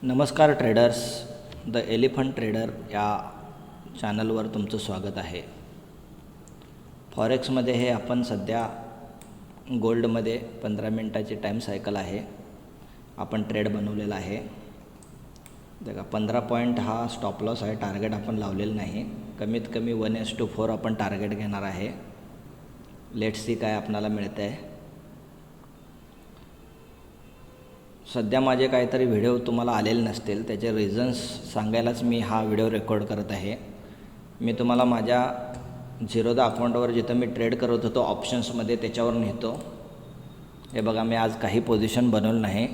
नमस्कार traders, the elephant trader या चॅनलवर तुमचं स्वागत आहे. फॉरेक्समध्ये हे आपण सध्या गोल्डमध्ये 15 मिनटाची टाईम सायकल आहे. आपण ट्रेड बनवलेला आहे. बघा 15 पॉईंट हा स्टॉप लॉस आहे. टार्गेट आपण लावलेलं नाही. कमीत कमी 1:4 आपण टार्गेट घेणार आहे. लेट्स सी काय आपल्याला मिळतं आहे. सध्या माझे काहीतरी व्हिडिओ तुम्हाला आलेले नसतील, त्याचे रिझन्स सांगायलाच मी हा व्हिडिओ रेकॉर्ड करत आहे. मी तुम्हाला माझ्या झिरोदा अकाउंटवर जिथं मी ट्रेड करत होतो ऑप्शन्समध्ये त्याच्यावर नेतो. हे बघा, मी आज काही पोझिशन बनवलं नाही.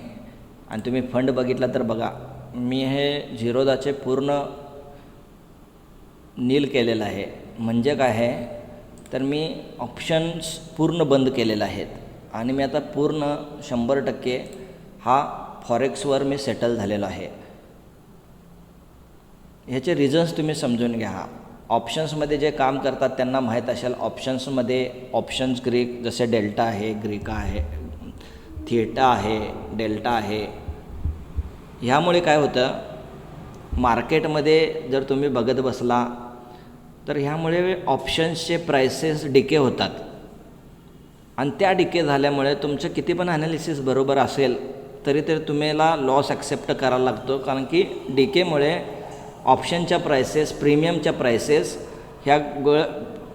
आणि तुम्ही फंड बघितला तर बघा, मी हे झिरोदाचे पूर्ण नील केलेलं आहे. म्हणजे काय आहे तर मी ऑप्शन्स पूर्ण बंद केलेले आहेत आणि मी आता पूर्ण 100% हा फॉरेक्सवर मी सेटल झालेलो आहे. ह्याचे रिझन्स तुम्ही समजून घ्या. ऑप्शन्समध्ये जे काम करतात त्यांना माहीत असेल. ऑप्शन्स ग्रीक जसे डेल्टा आहे, ग्रीका आहे, थिएटा आहे, डेल्टा आहे. ह्यामुळे काय होतं, मार्केटमध्ये जर तुम्ही बघत बसला तर ह्यामुळे ऑप्शन्सचे प्राइसेस डिके होतात आणि त्या डिके झाल्यामुळे तुमचं किती पण ॲनालिसिस बरोबर असेल तरी तुम्हाला लॉस ॲक्सेप्ट करायला लागतो. कारण की डिकेमुळे ऑप्शनच्या प्राइसेस, प्रीमियमच्या प्राइसेस ह्या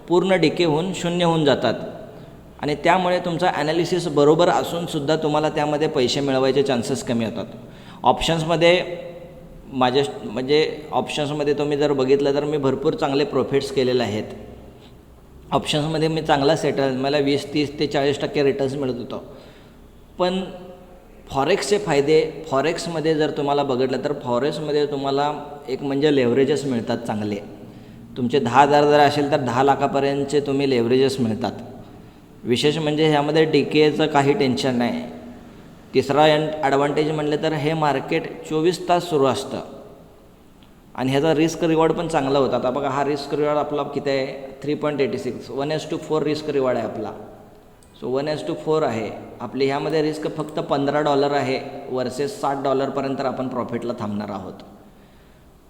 पूर्ण डिके होऊन शून्य होऊन जातात आणि त्यामुळे तुमचा ॲनालिसिस बरोबर असूनसुद्धा तुम्हाला त्यामध्ये पैसे मिळवायचे चान्सेस कमी होतात. ऑप्शन्समध्ये ऑप्शन्समध्ये तुम्ही जर बघितलं तर मी भरपूर चांगले प्रॉफिट्स केलेले आहेत. ऑप्शन्समध्ये मी चांगला सेटल, मला 20, 30 ते 40% रिटर्न्स मिळत होतं. पण फॉरेक्सचे फायदे, फॉरेक्समध्ये जर तुम्हाला बघितलं तर फॉरेक्समध्ये तुम्हाला एक म्हणजे लेव्हरेजेस मिळतात चांगले. तुमचे 10,000 जर असेल तर 10 लाखापर्यंतचे तुम्ही लेव्हरेजेस मिळतात. विशेष म्हणजे ह्यामध्ये डीकेचं काही टेन्शन नाही. तिसरा ॲडव्हान्टेज म्हटलं तर हे मार्केट 24 तास सुरू असतं आणि ह्याचा रिस्क रिवॉर्ड पण चांगला होता. आता बघा, हा रिस्क रिवॉर्ड आपला किती आहे, 3.86, 1:4 रिस्क रिवॉर्ड आहे आपला. सो 1:4 आहे आपली. ह्यामध्ये रिस्क फक्त $15 आहे वर्सेस $60पर्यंत आपण प्रॉफिटला थांबणार आहोत.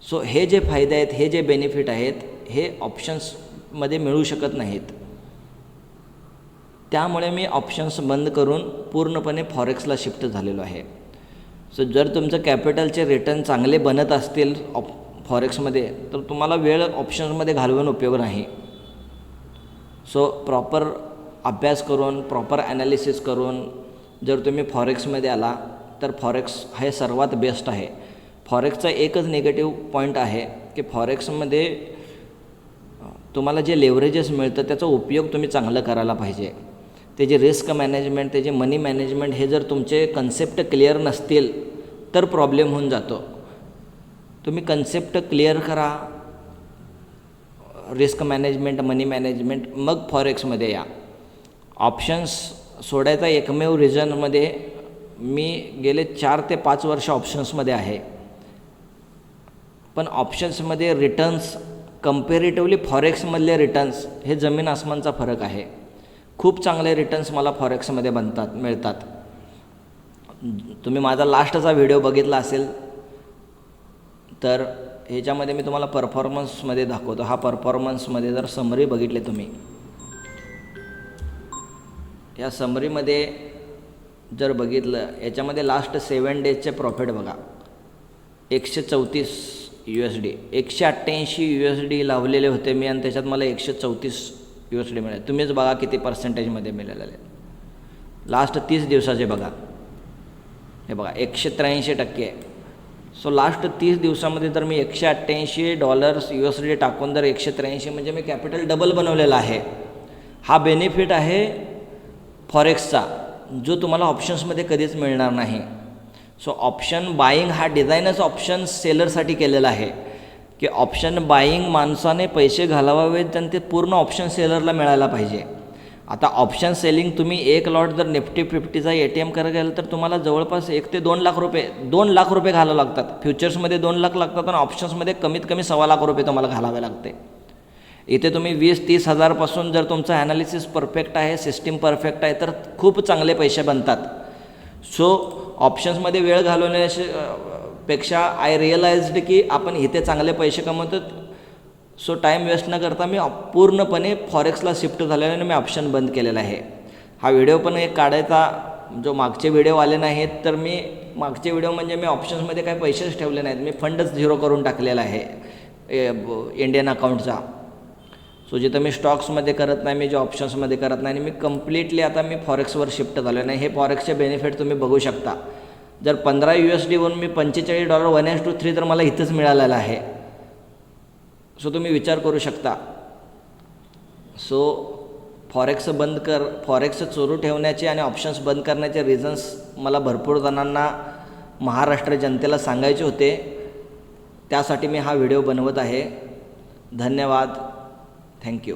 सो हे जे फायदे आहेत, हे जे बेनिफिट आहेत, हे ऑप्शन्समध्ये मिळू शकत नाहीत. त्यामुळे मी ऑप्शन्स बंद करून पूर्णपणे फॉरेक्सला शिफ्ट झालेलो आहे. सो जर तुमचं कॅपिटलचे रिटर्न चांगले बनत असतील फॉरेक्समध्ये तर तुम्हाला वेळ ऑप्शन्समध्ये घालवून उपयोग नाही. सो प्रॉपर अभ्यास करून, प्रॉपर ॲनालिसिस करून जर तुम्ही फॉरेक्समध्ये आला तर फॉरेक्स हे सर्वात बेस्ट आहे. फॉरेक्सचा एकच निगेटिव्ह पॉईंट आहे की फॉरेक्समध्ये तुम्हाला जे लेव्हरेजेस मिळतं त्याचा उपयोग तुम्ही चांगलं करायला पाहिजे. त्याचे रिस्क मॅनेजमेंट, त्याचे मनी मॅनेजमेंट हे जर तुमचे कन्सेप्ट क्लिअर नसतील तर प्रॉब्लेम होऊन जातो. तुम्ही कन्सेप्ट क्लिअर करा, रिस्क मॅनेजमेंट, मनी मॅनेजमेंट, मग फॉरेक्समध्ये या. ऑप्शन्स सोडायचा एकमेव रिझनमध्ये मी गेले 4 ते 5 वर्ष ऑप्शन्समध्ये आहे. पण ऑप्शन्समध्ये रिटर्न्स कम्पेरेटिव्हली फॉरेक्समधले रिटर्न्स हे जमीन आसमानचा फरक आहे. खूप चांगले रिटर्न्स मला फॉरेक्समध्ये मिळतात. तुम्ही माझा लास्टचा व्हिडिओ बघितला असेल तर ह्याच्यामध्ये मी तुम्हाला परफॉर्मन्समध्ये दाखवतो. हा परफॉर्मन्समध्ये जर समरी बघितले तुम्ही, या समरीमध्ये जर बघितलं, याच्यामध्ये लास्ट 7 डेजचे प्रॉफिट बघा, $134, $188 लावलेले होते मी आणि त्याच्यात मला $134 मिळाले. तुम्हीच बघा किती पर्सेंटेजमध्ये मिळालेले. लास्ट 30 दिवसाचे बघा, हे बघा 183%. सो लास्ट 30 दिवसामध्ये जर मी $188 टाकून जर 183 म्हणजे मी कॅपिटल डबल बनवलेला आहे. हा बेनिफिट आहे फॉरेक्सचा जो तुम्हाला ऑप्शन्समध्ये कधीच मिळणार नाही. सो ऑप्शन बाईंग हा डिझाईनच ऑप्शन सेलरसाठी केलेला आहे की ऑप्शन बाईंग माणसाने पैसे घालवावेत आणि ते पूर्ण ऑप्शन सेलरला मिळायला पाहिजे. आता ऑप्शन सेलिंग तुम्ही एक लॉट जर निफ्टी 50चा ATM करायला गेलं तर तुम्हाला जवळपास 1 ते 2 लाख रुपये घालावे लागतात. फ्युचर्समध्ये 2 लाख लागतात आणि ऑप्शन्समध्ये कमीत कमी $1.25 लाख तुम्हाला घालावे लागते. इथे तुम्ही 20-30 हजारपासून जर तुमचं ॲनालिसिस परफेक्ट आहे, सिस्टीम परफेक्ट आहे तर खूप चांगले पैसे बनतात. सो ऑप्शन्समध्ये वेळ घालवण्याचे पेक्षा आय रिअलाइज्ड की आपण इथे चांगले पैसे कमवतो. सो टाईम वेस्ट न करता मी पूर्णपणे फॉरेक्सला शिफ्ट झालेलो आणि मी ऑप्शन बंद केलेला आहे. हा व्हिडिओ पण एक काढायचा, जो मागचे व्हिडिओ आले नाहीत तर मी मागचे व्हिडिओ म्हणजे मी ऑप्शन्समध्ये काही पैसेच ठेवले नाहीत, मी फंडच झिरो करून टाकलेला आहे इंडियन अकाउंटचा. सो जिथं मी स्टॉक्समध्ये करत नाही, मी जे ऑप्शन्समध्ये करत नाही, आणि मी कम्प्लिटली आता मी फॉरेक्सवर शिफ्ट झालो नाही. हे फॉरेक्सचे बेनिफिट तुम्ही बघू शकता. जर $15 मी $45 1:3 तर मला इथंच मिळालेलं आहे. सो तुम्ही विचार करू शकता. सो फॉरेक्स सुरू ठेवण्याचे आणि ऑप्शन्स बंद करण्याचे रिझन्स मला भरपूर जणांना, महाराष्ट्र जनतेला सांगायचे होते. त्यासाठी मी हा व्हिडिओ बनवत आहे. धन्यवाद. थँक्यू.